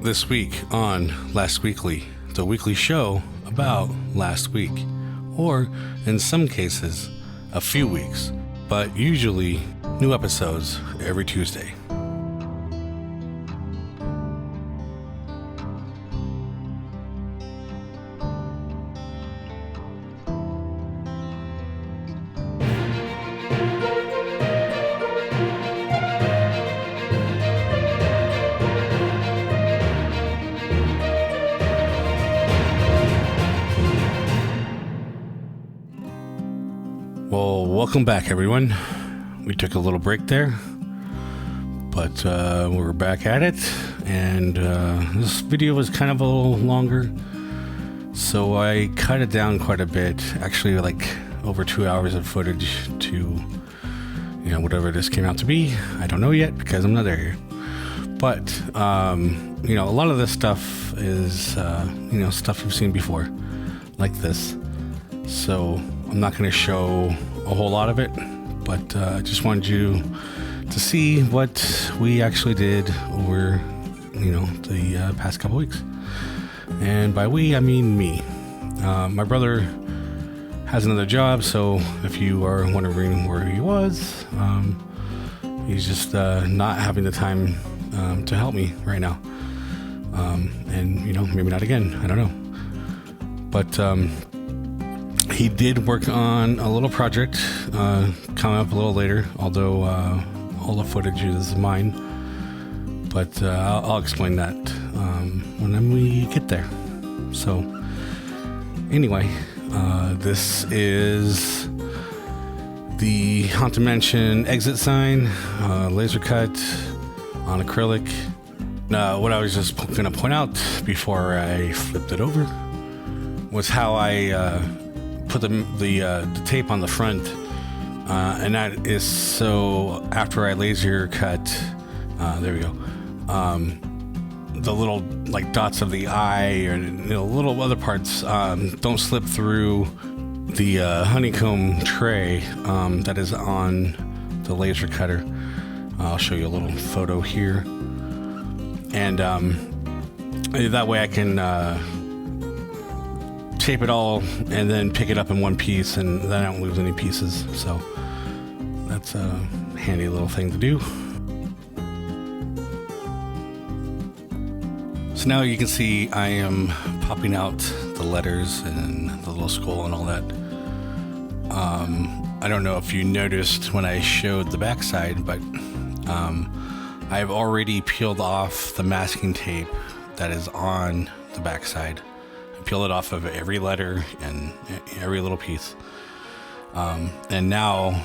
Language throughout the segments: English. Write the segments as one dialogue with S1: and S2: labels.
S1: This week on Last Weekly, the weekly show about last week, or in some cases, a few weeks, but usually new episodes every Tuesday. Well, welcome back, everyone. We took a little break there, but we're back at it, and this video was kind of a little longer, so I cut it down quite a bit, actually like over 2 hours of footage to, whatever this came out to be. I don't know yet because I'm not there yet. But, a lot of this stuff is, stuff you've seen before, like this. So I'm not going to show a whole lot of it, but I just wanted you to see what we actually did over, the past couple weeks. And by we, I mean me. My brother has another job, so if you are wondering where he was, he's just not having the time to help me right now. And, maybe not again. I don't know. But he did work on a little project coming up a little later, although all the footage is mine. But I'll explain that when we get there. So anyway, this is the Haunted Mansion exit sign, laser cut on acrylic. What I was just going to point out before I flipped it over was how I put the tape on the front, and that is so after I laser cut, there we go, the little like dots of the eye or little other parts don't slip through the honeycomb tray that is on the laser cutter. I'll show you a little photo here, and that way I can tape it all and then pick it up in one piece, and then I don't lose any pieces. So that's a handy little thing to do. So now you can see I am popping out the letters and the little skull and all that. I don't know if you noticed when I showed the backside, but I've already peeled off the masking tape that is on the backside. Peel it off of every letter and every little piece. And now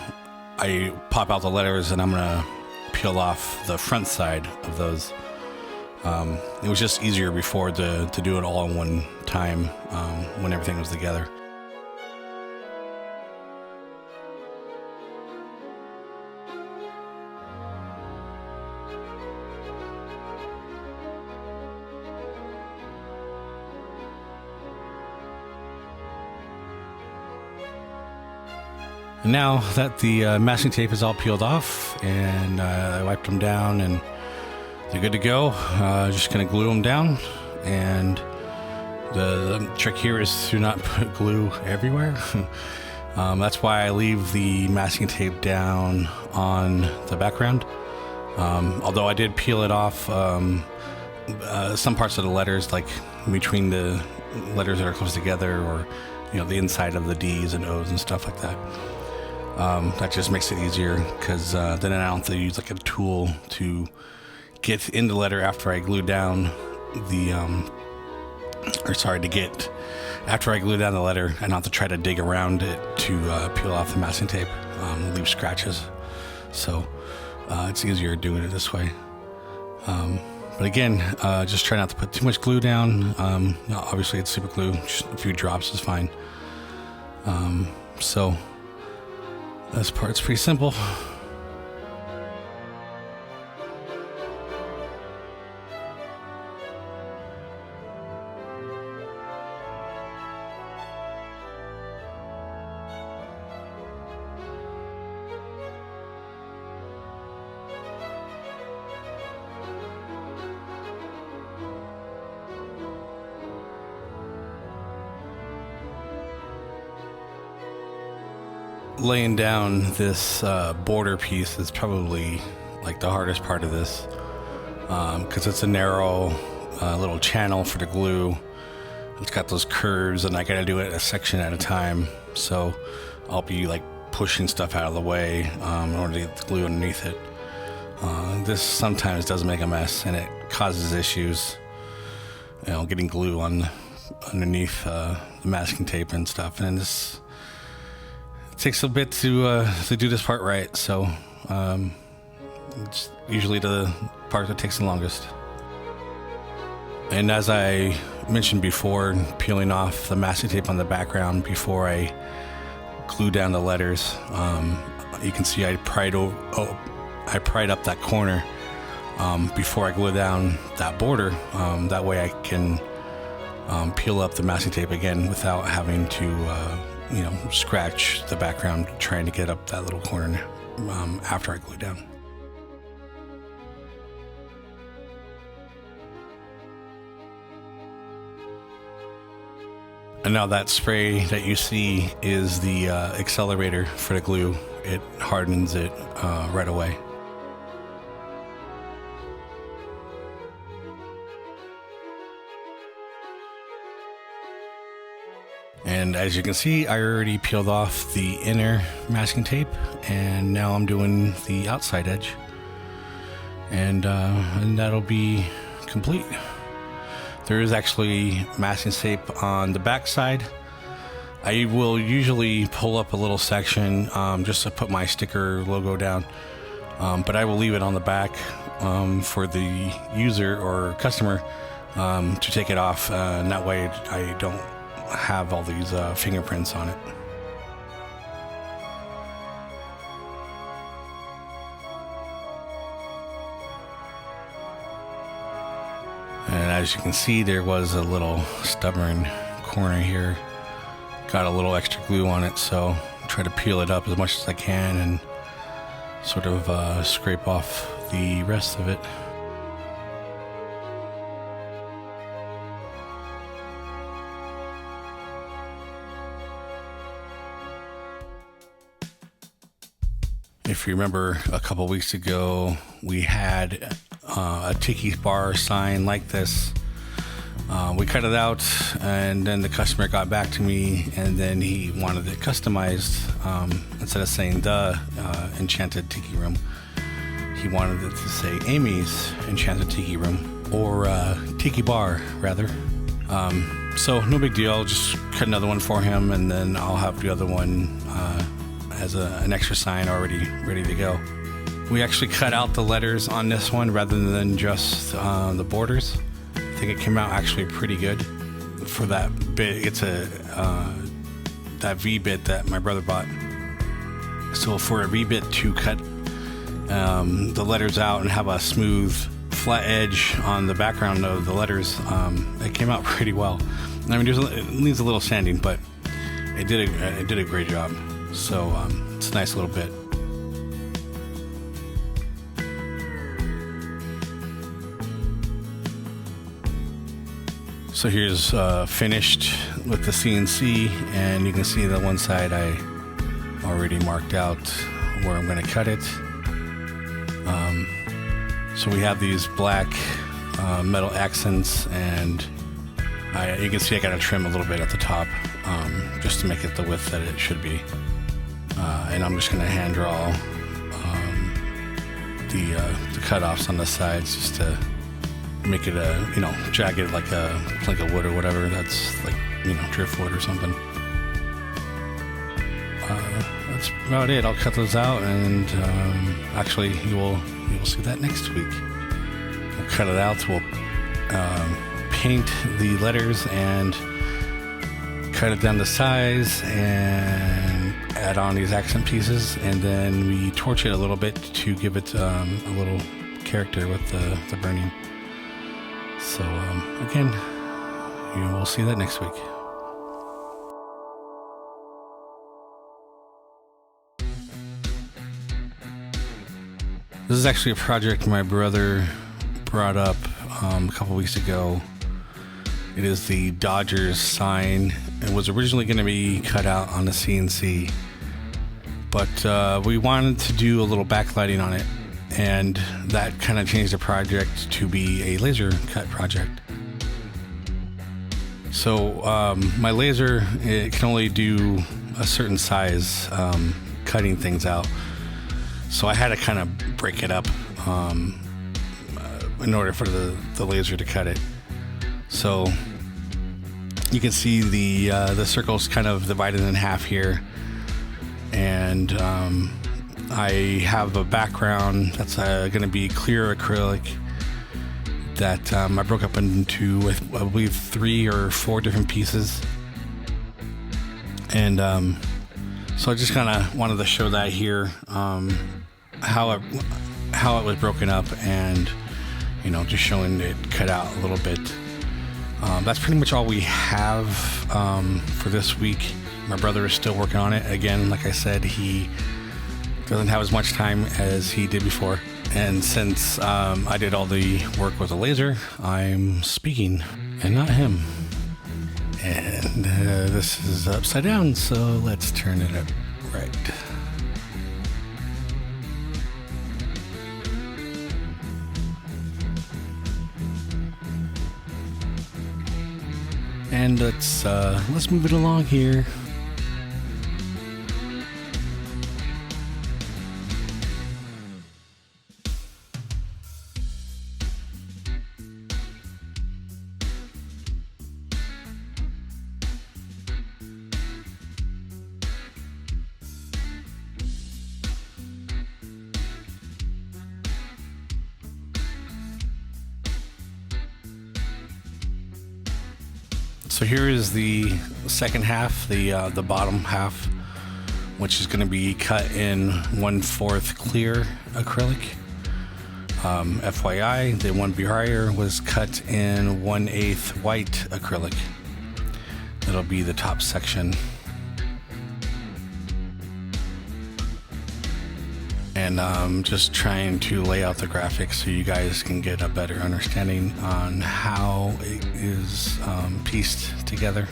S1: I pop out the letters and I'm gonna peel off the front side of those. It was just easier before to do it all in one time when everything was together. And now that the masking tape is all peeled off and I wiped them down and they're good to go, just going to glue them down. And the trick here is to not put glue everywhere. That's why I leave the masking tape down on the background. Although I did peel it off some parts of the letters, like between the letters that are close together, or the inside of the D's and O's and stuff like that. That just makes it easier because then I don't have to use like a tool to get in the letter after I glue down the after I glue down the letter, and not have to try to dig around it to peel off the masking tape, leave scratches. So it's easier doing it this way. But again, just try not to put too much glue down. Obviously it's super glue, just a few drops is fine. So this part's pretty simple. laying down this border piece is probably like the hardest part of this, because it's a narrow little channel for the glue. It's got those curves, and I gotta do it a section at a time. So I'll be like pushing stuff out of the way in order to get the glue underneath it. This sometimes does make a mess, and it causes issues, getting glue on underneath the masking tape and stuff. And it takes a bit to do this part right. So it's usually the part that takes the longest. And as I mentioned before, peeling off the masking tape on the background before I glue down the letters, you can see I pried up that corner before I glue down that border. That way I can peel up the masking tape again without having to scratch the background trying to get up that little corner after I glue down. And now that spray that you see is the accelerator for the glue. It hardens it right away. And as you can see, I already peeled off the inner masking tape, and now I'm doing the outside edge. And that'll be complete. There is actually masking tape on the back side. I will usually pull up a little section just to put my sticker logo down, but I will leave it on the back for the user or customer to take it off, and that way I don't have all these fingerprints on it. And as you can see, there was a little stubborn corner here. Got a little extra glue on it, so try to peel it up as much as I can and sort of scrape off the rest of it. If you remember, a couple weeks ago, we had a Tiki bar sign like this. We cut it out, and then the customer got back to me, and then he wanted it customized. Instead of saying the Enchanted Tiki Room, he wanted it to say Amy's Enchanted Tiki Room, or Tiki Bar, rather. So no big deal, just cut another one for him, and then I'll have the other one as an extra sign already ready to go. We actually cut out the letters on this one rather than just the borders. I think it came out actually pretty good for that bit. It's that V bit that my brother bought. So for a V bit to cut the letters out and have a smooth flat edge on the background of the letters, it came out pretty well. I mean, it needs a little sanding, but it did a great job. So it's a nice little bit. So here's finished with the CNC, and you can see the one side I already marked out where I'm going to cut it. So we have these black metal accents, and you can see I got to trim a little bit at the top just to make it the width that it should be. And I'm just going to hand draw the cutoffs on the sides just to make it jagged like a plank of wood or whatever. That's like, driftwood or something. That's about it. I'll cut those out, and actually you will see that next week. We'll cut it out. We'll paint the letters and cut it down to size and add on these accent pieces, and then we torch it a little bit to give it a little character with the burning. So again, you will see that next week. This is actually a project my brother brought up a couple weeks ago. It is the Dodgers sign. It was originally going to be cut out on the CNC, but we wanted to do a little backlighting on it, and that kind of changed the project to be a laser cut project. So my laser, it can only do a certain size, cutting things out. So I had to kind of break it up in order for the laser to cut it. So you can see the circle's kind of divided in half here, and I have a background that's going to be clear acrylic that I broke up into, I believe, 3 or 4 different pieces. And so I just kind of wanted to show that here, how it was broken up, and just showing it cut out a little bit. That's pretty much all we have for this week. My brother is still working on it. Again, like I said, he doesn't have as much time as he did before. And since I did all the work with a laser, I'm speaking and not him. And this is upside down, so let's turn it up right. And let's move it along here. So here is the second half, the bottom half, which is going to be cut in 1/4 clear acrylic. FYI, the one prior was cut in 1/8 white acrylic. That'll be the top section. And I'm just trying to lay out the graphics so you guys can get a better understanding on how it is pieced together.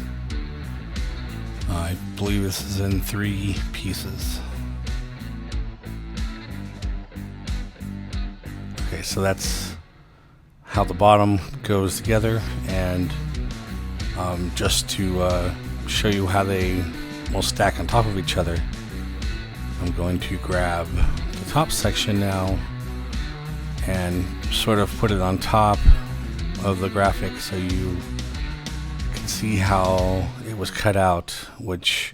S1: I believe this is in 3 pieces. Okay, so that's how the bottom goes together, and just to show you how they will stack on top of each other, I'm going to grab the top section now and sort of put it on top of the graphic so you can see how it was cut out, which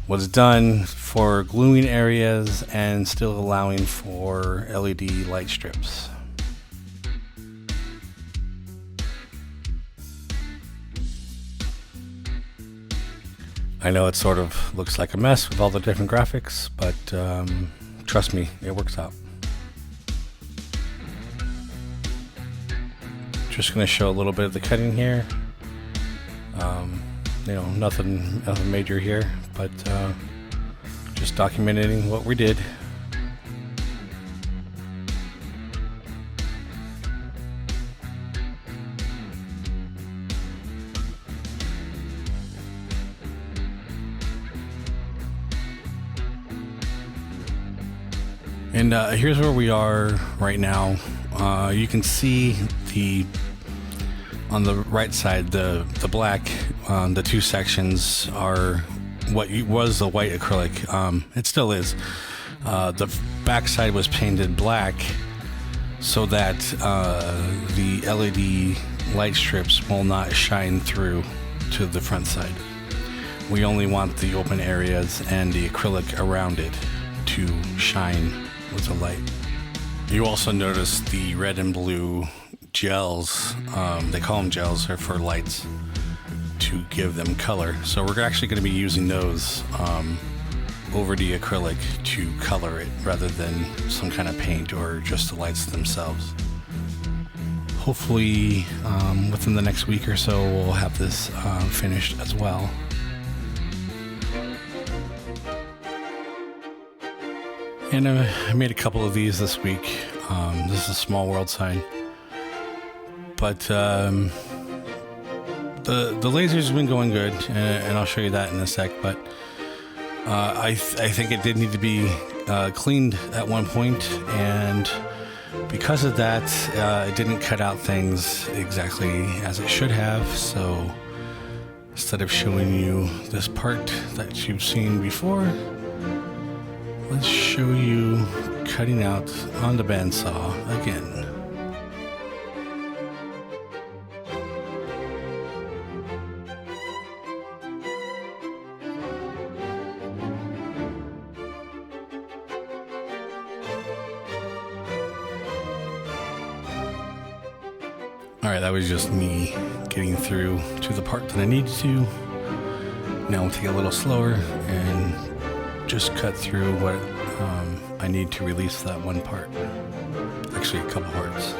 S1: was done for gluing areas and still allowing for LED light strips. I know it sort of looks like a mess with all the different graphics, but trust me, it works out. Just going to show a little bit of the cutting here. Nothing major here, but just documenting what we did. And here's where we are right now. You can see on the right side, the black, the 2 sections are what was the white acrylic. It still is. The back side was painted black so that the LED light strips will not shine through to the front side. We only want the open areas and the acrylic around it to shine with the light. You also notice the red and blue gels, they call them gels, are for lights to give them color. So we're actually going to be using those over the acrylic to color it rather than some kind of paint or just the lights themselves. Hopefully within the next week or so we'll have this finished as well. And I made a couple of these this week. This is a small world sign. But the laser's been going good, and I'll show you that in a sec. But I think it did need to be cleaned at one point, and because of that, it didn't cut out things exactly as it should have. So instead of showing you this part that you've seen before, let's show you cutting out on the bandsaw again. Alright, that was just me getting through to the part that I needed to. Now I'll take it a little slower and just cut through what I need to release that one part. Actually, a couple parts.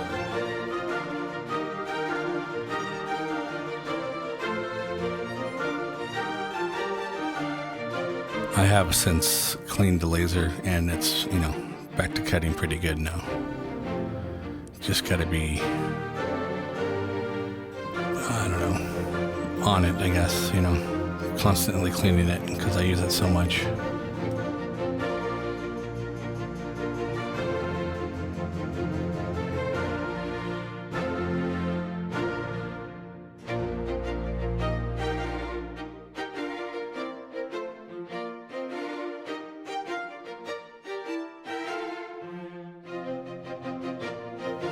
S1: I have since cleaned the laser and it's, back to cutting pretty good now. Just gotta be, I don't know, on it, I guess, constantly cleaning it because I use it so much.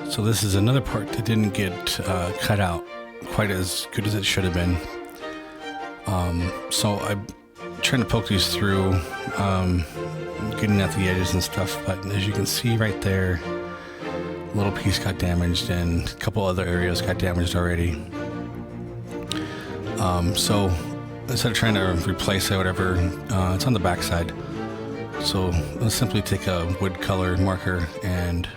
S1: So this is another part that didn't get cut out quite as good as it should have been. So I'm trying to poke these through, getting at the edges and stuff, but as you can see right there, a little piece got damaged and a couple other areas got damaged already. So instead of trying to replace it, whatever, it's on the back side. So let's simply take a wood color marker and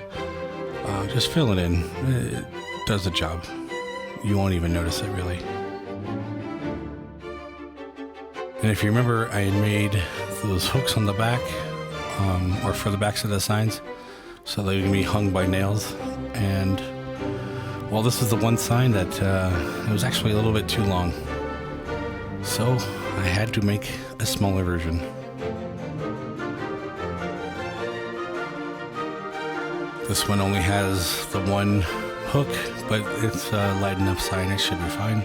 S1: just fill it in. It does the job. You won't even notice it really. And if you remember, I made those hooks on the back, or for the backs of the signs, so they can be hung by nails. And well, this is the one sign that it was actually a little bit too long, so I had to make a smaller version. This one only has the one hook, but it's a light enough sign, it should be fine.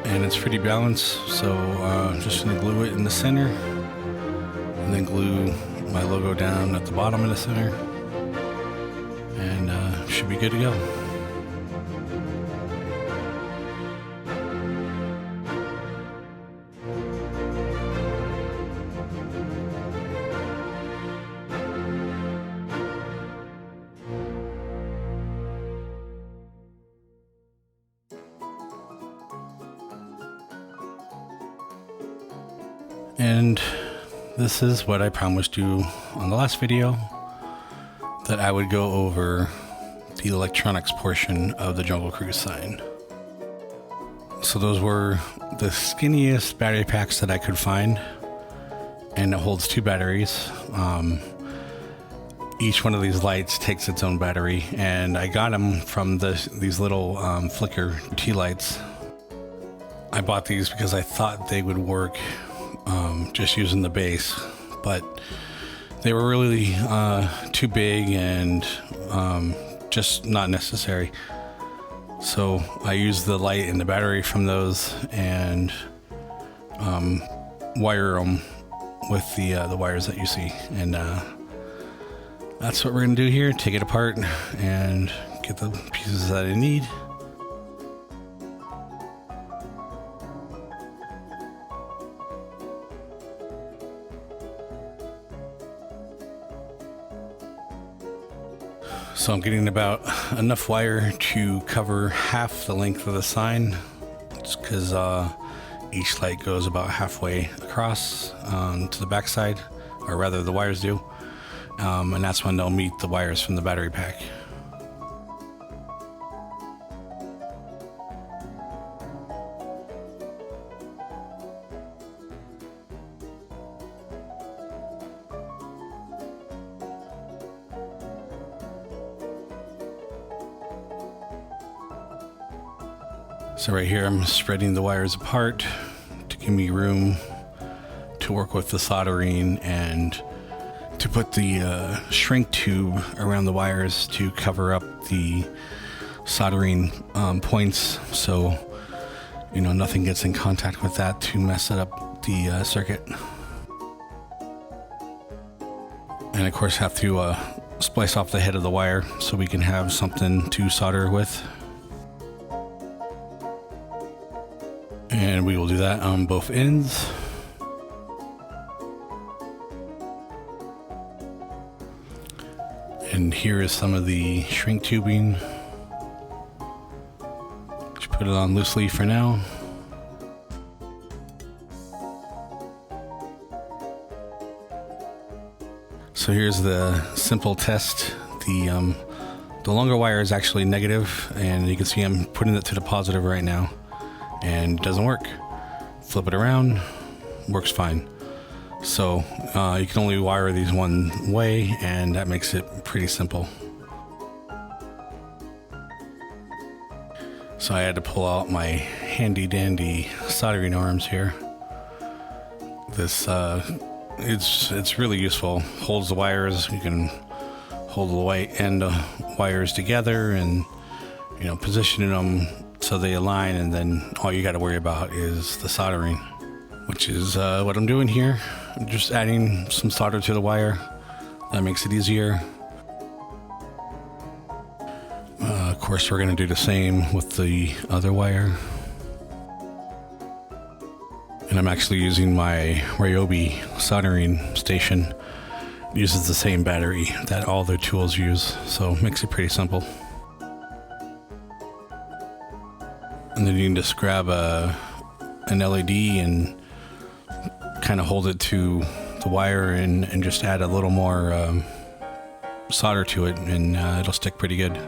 S1: And it's pretty balanced, so I'm just going to glue it in the center, and then glue my logo down at the bottom in the center, and should be good to go. And this is what I promised you on the last video, that I would go over the electronics portion of the Jungle Cruise sign. So those were the skinniest battery packs that I could find, and it holds 2 batteries. Each one of these lights takes its own battery, and I got them from these little flicker tea lights. I bought these because I thought they would work just using the base, but they were really too big and just not necessary. So I used the light and the battery from those and wire them with the wires that you see, and that's what we're gonna do here. Take it apart and get the pieces that I need. So I'm getting about enough wire to cover half the length of the sign, just because each light goes about halfway across to the back side, or rather the wires do, and that's when they'll meet the wires from the battery pack. So right here I'm spreading the wires apart to give me room to work with the soldering and to put the shrink tube around the wires to cover up the soldering points, so nothing gets in contact with that to mess it up the circuit. And of course have to splice off the head of the wire so we can have something to solder with. And we will do that on both ends. And here is some of the shrink tubing. Just put it on loosely for now. So here's the simple test. The longer wire is actually negative, and you can see I'm putting it to the positive right now, and it doesn't work. Flip it around, works fine. So you can only wire these one way, and that makes it pretty simple. So I had to pull out my handy dandy soldering arms here. This it's really useful. Holds the wires. You can hold the white end wires together, and positioning them so they align, and then all you got to worry about is the soldering, which is what I'm doing here. I'm just adding some solder to the wire. That makes it easier. Of course, we're going to do the same with the other wire. And I'm actually using my Ryobi soldering station. It uses the same battery that all their tools use, so it makes it pretty simple. And then you can just grab an LED and kind of hold it to the wire and just add a little more solder to it, and it'll stick pretty good.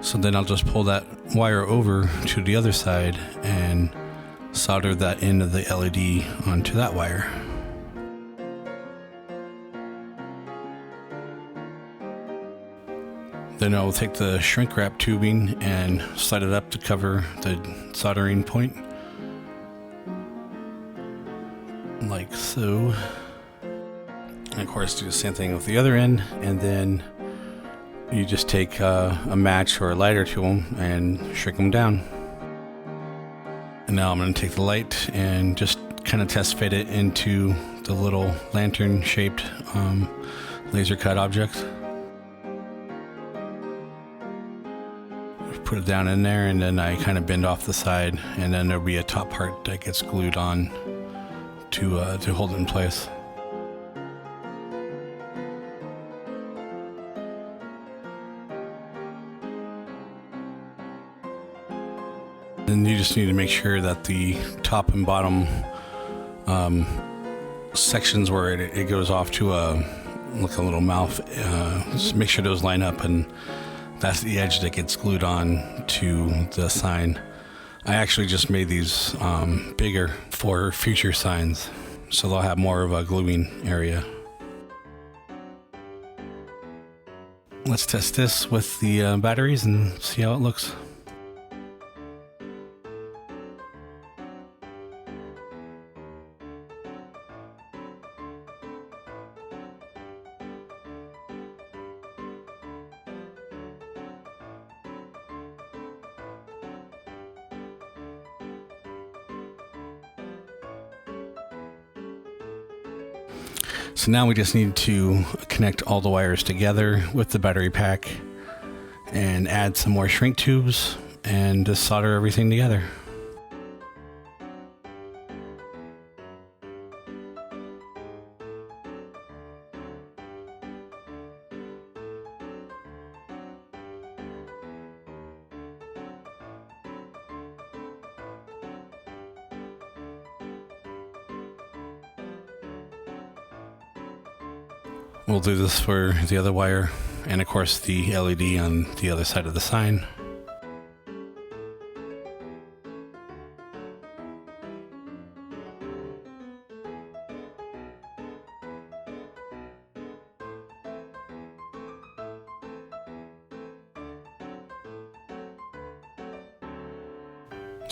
S1: So then I'll just pull that wire over to the other side and solder that end of the LED onto that wire. Then I'll take the shrink wrap tubing and slide it up to cover the soldering point, like so. And of course do the same thing with the other end, and then you just take a match or a lighter to them and shrink them down. And now I'm going to take the light and just kind of test fit it into the little lantern shaped laser cut object. Put it down in there, and then I kind of bend off the side, and then there'll be a top part that gets glued on to hold it in place. And you just need to make sure that the top and bottom sections where it goes off to like a little mouth, just make sure those line up, and that's the edge that gets glued on to the sign. I actually just made these bigger for future signs, so they'll have more of a gluing area. Let's test this with the batteries and see how it looks. So now we just need to connect all the wires together with the battery pack and add some more shrink tubes and just solder everything together. We'll do this for the other wire, and of course the LED on the other side of the sign.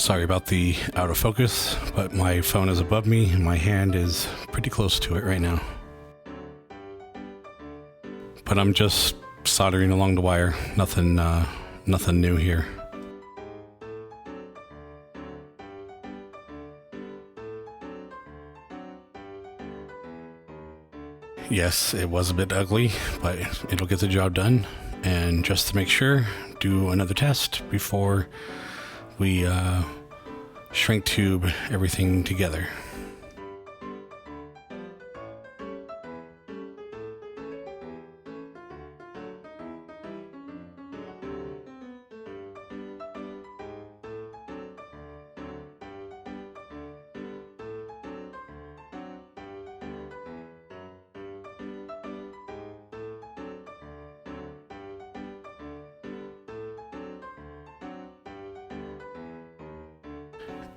S1: Sorry about the out of focus, but my phone is above me and my hand is pretty close to it right now. But I'm just soldering along the wire. Nothing new here. Yes, it was a bit ugly, but it'll get the job done. And just to make sure, do another test before we shrink tube everything together.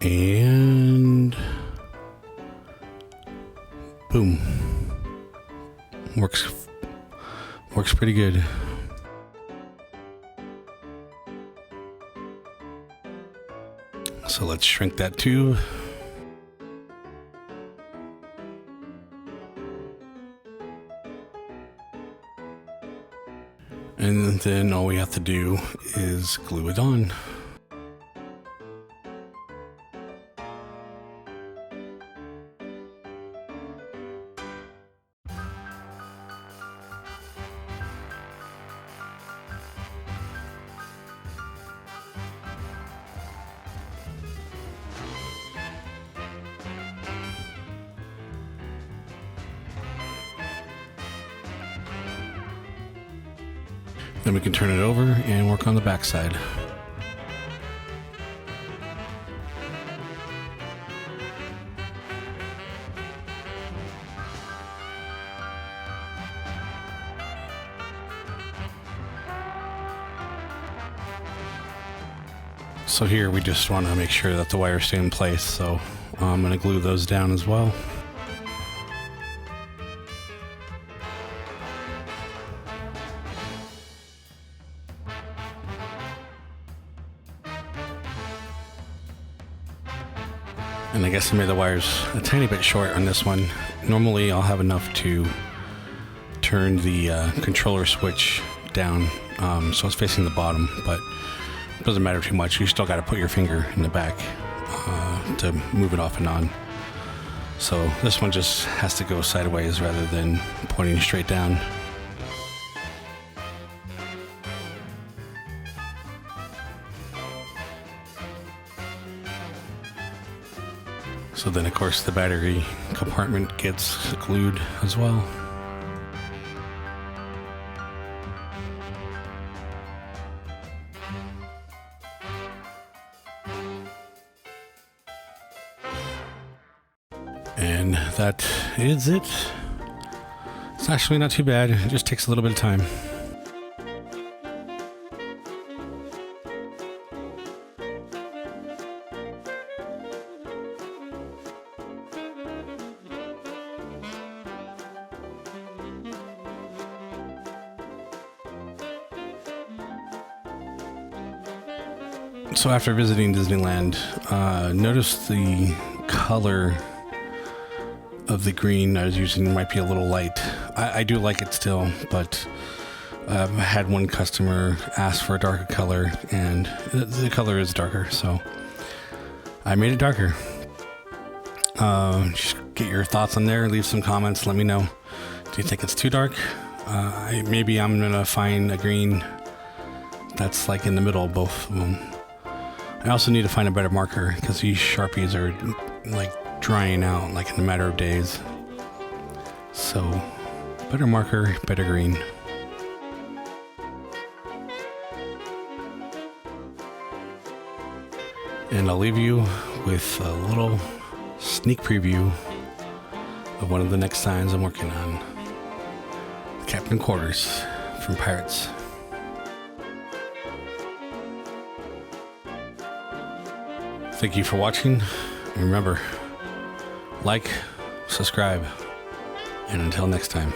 S1: And boom. Works pretty good. So let's shrink that tube. And then all we have to do is glue it on. Then we can turn it over and work on the back side. So here we just want to make sure that the wires stay in place, so I'm going to glue those down as well. And I guess I made the wires a tiny bit short on this one. Normally I'll have enough to turn the controller switch down so it's facing the bottom, but it doesn't matter too much. You still got to put your finger in the back to move it off and on. So this one just has to go sideways rather than pointing straight down. So then of course the battery compartment gets glued as well. And that is it. It's actually not too bad, it just takes a little bit of time. So after visiting Disneyland, noticed the color of the green I was using might be a little light. I do like it still, but I had one customer ask for a darker color, and the color is darker, so I made it darker. Just get your thoughts on there, leave some comments, let me know. Do you think it's too dark? Maybe I'm gonna find a green that's like in the middle of both of them. I also need to find a better marker because these Sharpies are like drying out like in a matter of days. So better marker, better green. And I'll leave you with a little sneak preview of one of the next signs I'm working on. Captain Quarters from Pirates. Thank you for watching. And remember, like, subscribe, and until next time.